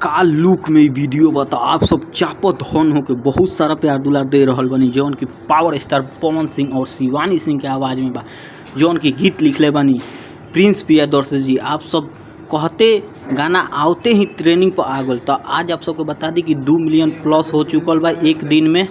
का लुक में वीडियो बता आप सब चापत धन होके बहुत सारा प्यार दुलार दे रहल बनी जौन की पावर स्टार पवन सिंह और शिवानी सिंह के आवाज़ में बा जौन की गीत लिखले बनी प्रिंस प्रियदर्शी जी। आप सब कहते गाना आवते ही ट्रेनिंग पर आ गल तो आज आप सबको बता दी कि 2 मिलियन प्लस हो चुकल बा एक दिन में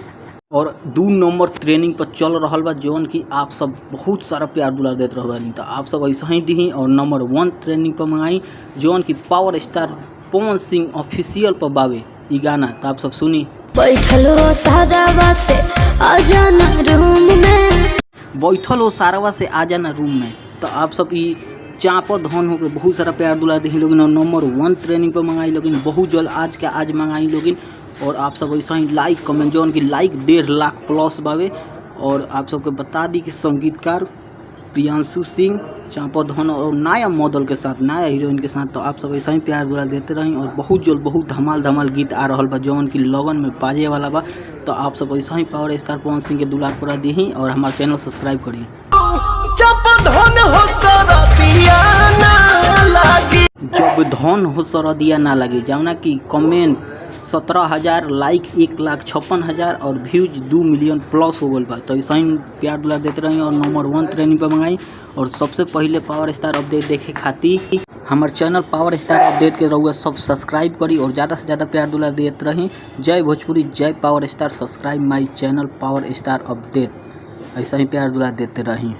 और 2 नंबर ट्रेनिंग पर चल रहा बा जौन की आप सब बहुत सारा प्यार दुलार देते रह तो आप सब ऐसा ही दी और नंबर 1 ट्रेनिंग पर मंगाई जौन की power star Pawan Singh official पर बावे ई गाना तो आप सब सुनी। बैठल हो सारावा से आ जाना रूम में, बैठल हो सारावा से आ जाना रूम में। तो आप सब ई चापो धन हो के बहुत सारा प्यार दुलार दी लोगिन और नंबर 1 ट्रेनिंग पर मंगाई लोगिन बहुत जल्द आज के आज मंगाई लोगिन और आप सब ऐसा ही लाइक कमेंट जौन की लाइक 1.5 लाख प्लस बावे। और आप सबको बता दी कि संगीतकार प्रियांशु सिंह चापो धन और नया मॉडल के साथ नया हीरोइन के साथ तो आप सब ऐसा ही प्यार दुलार देते रही और बहुत जल्द बहुत धमाल गीत आ रहा बा जौन की लगन में बाजे वाला बा। तो आप सब ऐसा ही पावर स्टार पवन सिंह के दुलार पूरा दी और हमारे चैनल सब्सक्राइब करिए। जब धन हो सरदिया ना लगे जाना कि कमेंट 17,000 लाइक 1,56,000 और व्यूज 2 मिलियन प्लस हो गल बा। तो ऐसा ही प्यार दुलार देते रही और नंबर 1 ट्रेनिंग पर मंगाई और सबसे पहले पावर स्टार अपडेट देखे खातिर हमारे चैनल पावर स्टार अपडेट के रहुआ सब सब्सक्राइब करी और ज़्यादा से ज़्यादा प्यार दुलार देते रही। जय भोजपुरी जय power star. Subscribe my channel power star update ऐसा ही प्यार दुलार देते रही।